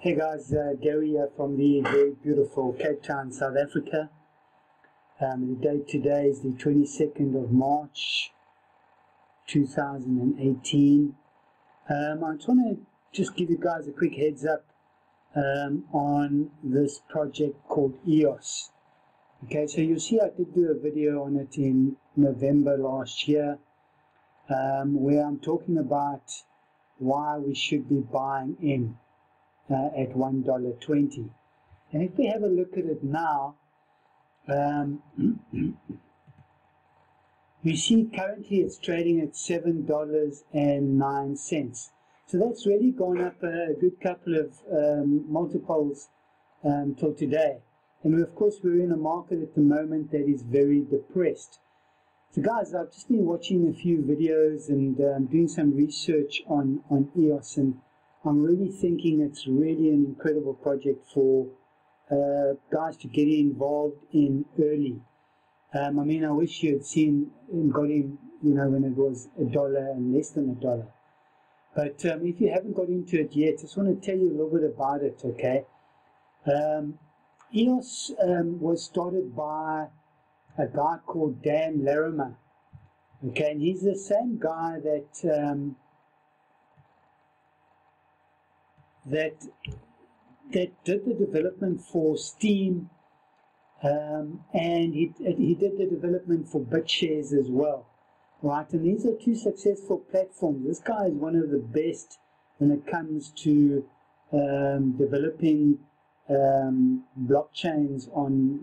Hey guys, Gary here from the very beautiful Cape Town, South Africa. The date today is the 22nd of March 2018. I just want to give you guys a quick heads up on this project called EOS. Okay, so you'll see I did do a video on it in November last year where I'm talking about why we should be buying in at $1.20. And if we have a look at it now, you see currently it's trading at $7.09. So that's really gone up a good couple of multiples till today. And of course we're in a market at the moment that is very depressed. So guys, I've just been watching a few videos and doing some research on EOS, and I'm really thinking it's really an incredible project for guys to get involved in early. I mean, I wish you had seen and got in, when it was $1 and less than $1. But if you haven't got into it yet, I just want to tell you a little bit about it, okay? EOS was started by a guy called Dan Larimer, okay? And he's the same guy that that did the development for Steam, and he did the development for BitShares as well, right? And these are two successful platforms. This guy is one of the best when it comes to developing blockchains on,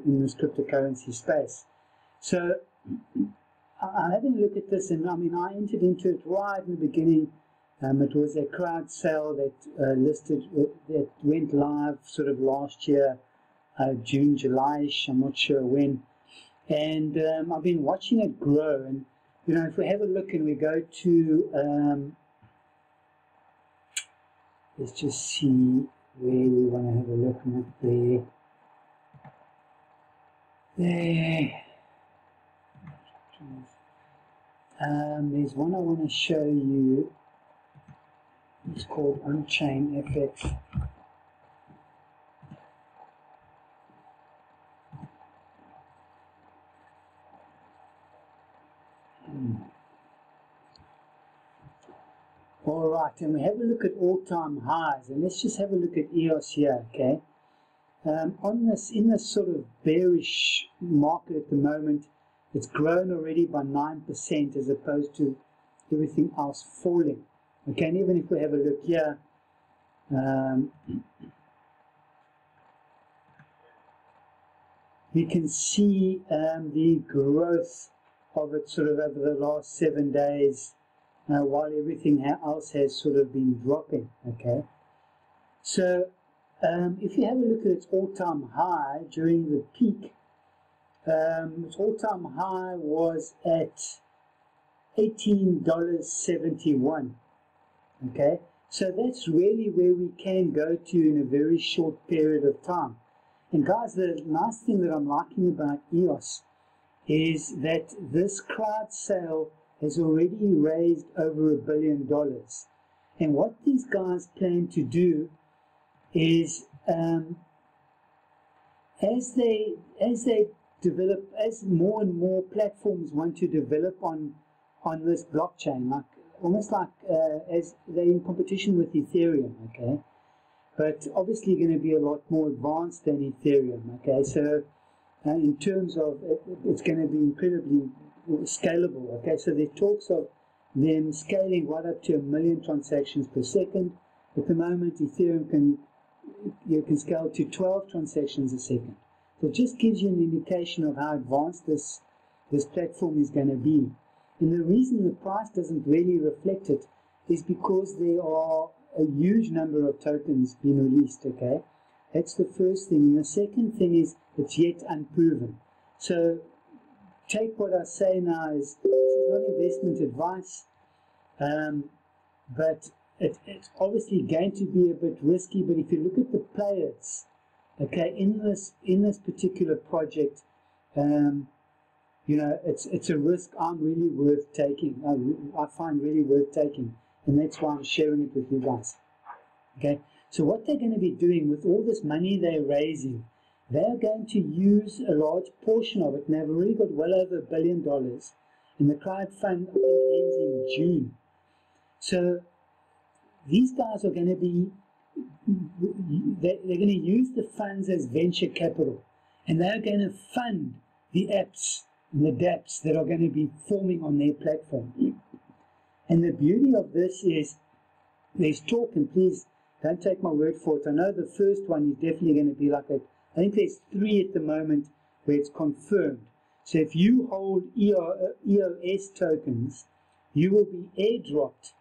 in this cryptocurrency space. So I'm having a look at this, and I mean, I entered into it right in the beginning. It was a crowd sale that that went live sort of last year, June, July-ish, I'm not sure when. And I've been watching it grow. And, if we have a look and we go to, let's just see where we want to have a look at there. There's one I want to show you. It's called On-Chain FX. All right, and we have a look at all-time highs, and let's just have a look at EOS here, okay? In this sort of bearish market at the moment, it's grown already by 9% as opposed to everything else falling. Okay, and even if we have a look here, you can see the growth of it sort of over the last 7 days, while everything else has sort of been dropping. Okay, so if you have a look at its all-time high during the peak, its all-time high was at $18.71. Okay, so that's really where we can go to in a very short period of time. And guys, the nice thing that I'm liking about EOS is that this crowd sale has already raised over $1 billion. And what these guys plan to do is, as they develop, as more and more platforms want to develop on this blockchain, like almost like as they're in competition with Ethereum, okay? But obviously going to be a lot more advanced than Ethereum, okay? So in terms of, it's going to be incredibly scalable, okay? So there are talks of them scaling right up to 1 million transactions per second. At the moment, Ethereum can scale to 12 transactions a second. So it just gives you an indication of how advanced this platform is going to be. And the reason the price doesn't really reflect it is because there are a huge number of tokens being released, okay? That's the first thing. And the second thing is it's yet unproven. So take what I say now is, this is not investment advice, but it's obviously going to be a bit risky. But if you look at the players, okay, in this particular project, it's a risk I'm really worth taking. I find really worth taking, and that's why I'm sharing it with you guys. Okay, So what they're going to be doing with all this money they're raising, they're going to use a large portion of it, and they've already got well over $1 billion. And the crowdfund, I think, ends in June. So these guys are going to be, they're going to use the funds as venture capital, and they're going to fund the apps and the dApps that are going to be forming on their platform. And the beauty of this is, there's talk, and please don't take my word for it. I know the first one is definitely going to be like I think there's 3 at the moment where it's confirmed. So if you hold EOS tokens, you will be airdropped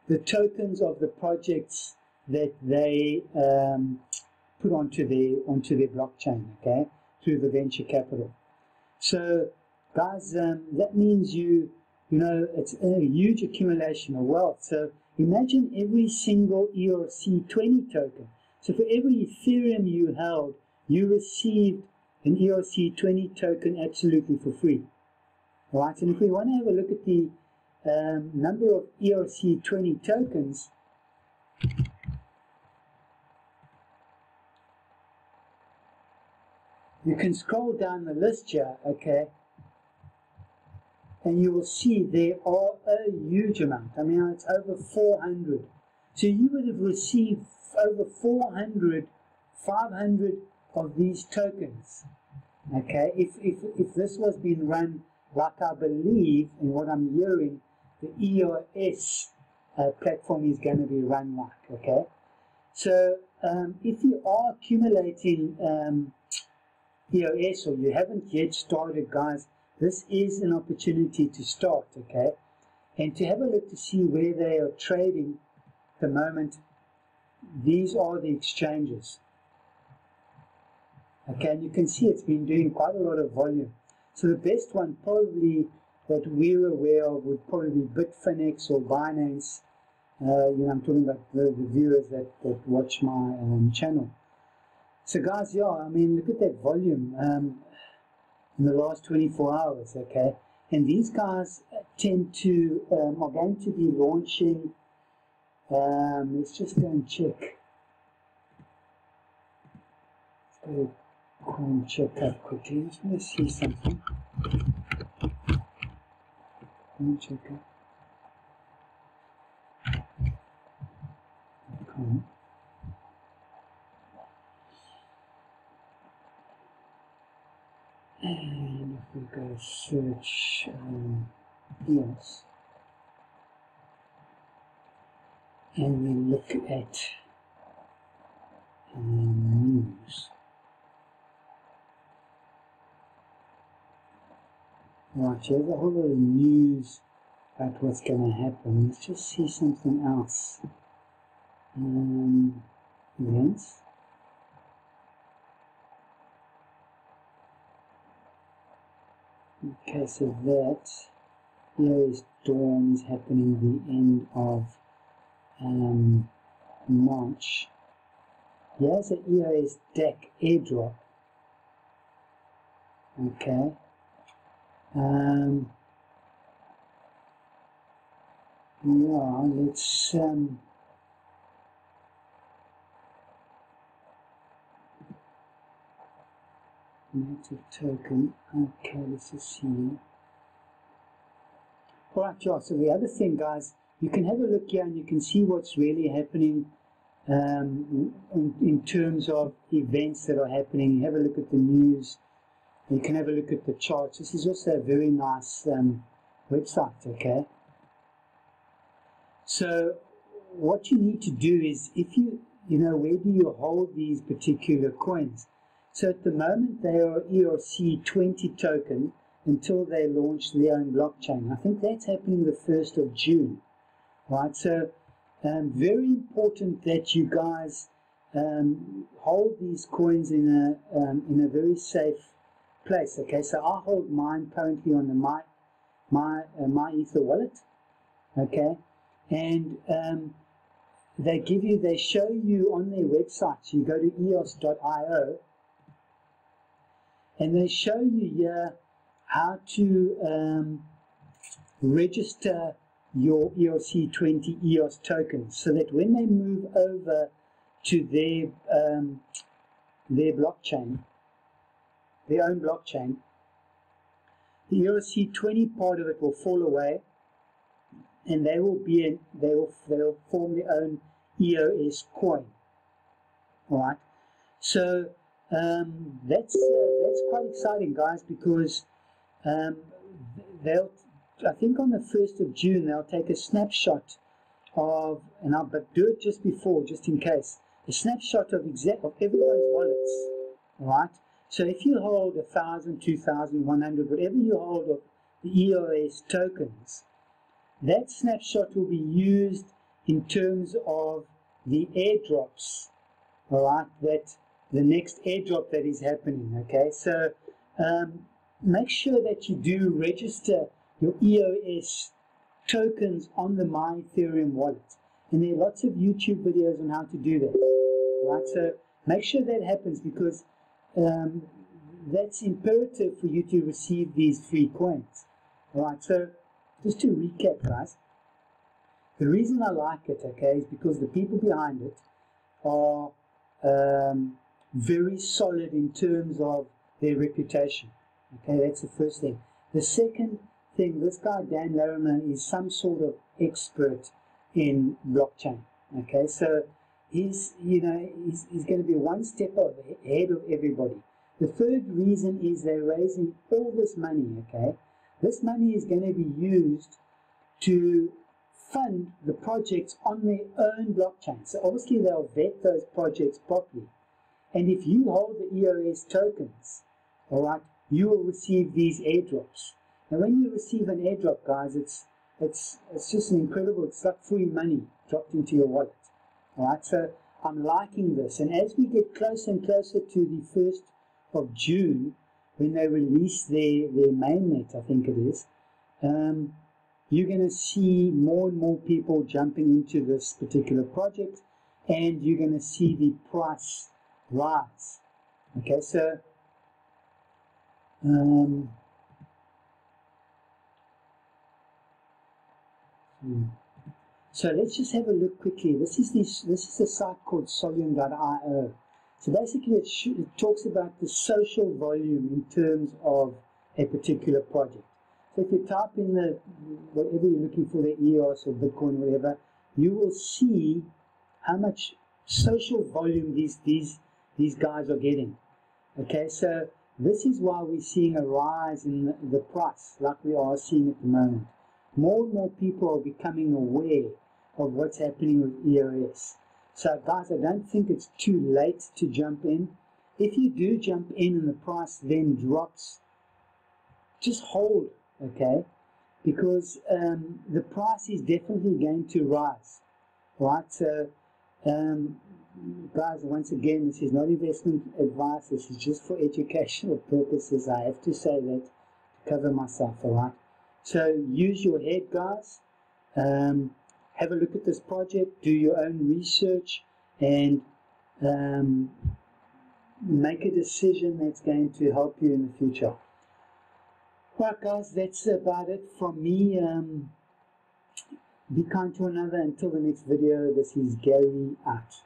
the tokens of the projects that they put onto their blockchain, okay, through the venture capital. So, guys, that means you know, it's a huge accumulation of wealth. So imagine every single ERC20 token. So for every Ethereum you held, you received an ERC20 token absolutely for free. All right, and if we want to have a look at the number of ERC20 tokens, you can scroll down the list here, okay, and you will see there are a huge amount. I mean, it's over 400. So you would have received over 400, 500 of these tokens, okay, if this was being run like I believe, and what I'm hearing, the EOS platform is going to be run like, okay. So if you are accumulating EOS, or you haven't yet started, guys, this is an opportunity to start, okay, and to have a look to see where they are trading at the moment. These are the exchanges, okay, and you can see it's been doing quite a lot of volume. So the best one probably that we're aware of would probably be Bitfinex or Binance. You know, I'm talking about the viewers that watch my channel. So guys, yeah, I mean, look at that volume in the last 24 hours, okay? And these guys tend to, are going to be launching, let's just go and check. Let's go and check up quickly. I just want to see something. Let me check up. Okay. And if we go search EOS, and we look at news. Right, there's a whole lot of news about what's going to happen. Let's just see something else. Events. Okay, so that EOS Dawn is happening the end of March. Here's an EOS DAC airdrop. Okay. Yeah, let's native token. Okay, let's just see. Alright, yeah, so the other thing, guys, you can have a look here and you can see what's really happening in terms of events that are happening. You have a look at the news. You can have a look at the charts. This is also a very nice website, okay? So what you need to do is, if you know, where do you hold these particular coins? So at the moment they are ERC20 token until they launch their own blockchain. I think that's happening the 1st of June, right? So very important that you guys hold these coins in a very safe place. Okay, so I hold mine currently on the my Ether wallet. Okay, and they show you on their website. You go to eos.io, and they show you here how to register your ERC20 EOS tokens, so that when they move over to their blockchain, their own blockchain, the ERC20 part of it will fall away, and they will form their own EOS coin. All right, so that's quite exciting, guys, because I think on the 1st of June they'll take a snapshot of, but do it just before, just in case, a snapshot of everyone's wallets. All right. So if you hold 1,000, 2,000, 100, whatever you hold of the EOS tokens, that snapshot will be used in terms of the airdrops, all right, that the next airdrop that is happening, okay? So make sure that you do register your EOS tokens on the My Ethereum wallet. And there are lots of YouTube videos on how to do that, right? So make sure that happens, because that's imperative for you to receive these free coins. All right, so just to recap, guys, the reason I like it, okay, is because the people behind it are very solid in terms of their reputation. Okay, that's the first thing. The second thing, this guy Dan Larimer is some sort of expert in blockchain. Okay, so he's going to be one step ahead of everybody. The third reason is they're raising all this money. Okay, this money is going to be used to fund the projects on their own blockchain. So obviously they'll vet those projects properly. And if you hold the EOS tokens, all right, you will receive these airdrops. And when you receive an airdrop, guys, it's just an incredible, it's like free money dropped into your wallet. All right, so I'm liking this. And as we get closer and closer to the 1st of June, when they release their mainnet, I think it is, you're going to see more and more people jumping into this particular project, and you're going to see the price rise. Okay, so so let's just have a look quickly. This is a site called solium.io. So basically it talks about the social volume in terms of a particular project. So if you type in whatever you're looking for, the EOS or Bitcoin, whatever, you will see how much social volume these guys are getting. Okay, so this is why we're seeing a rise in the price, like we are seeing at the moment. More and more people are becoming aware of what's happening with EOS. So guys, I don't think it's too late to jump in. If you do jump in and the price then drops, just hold, okay? Because the price is definitely going to rise, right? So guys, once again, this is not investment advice. This is just for educational purposes. I have to say that to cover myself, all right? So use your head, guys. Have a look at this project, do your own research, and make a decision that's going to help you in the future. Right, guys, that's about it from me. Be kind to one another. Until the next video, this is Gary out.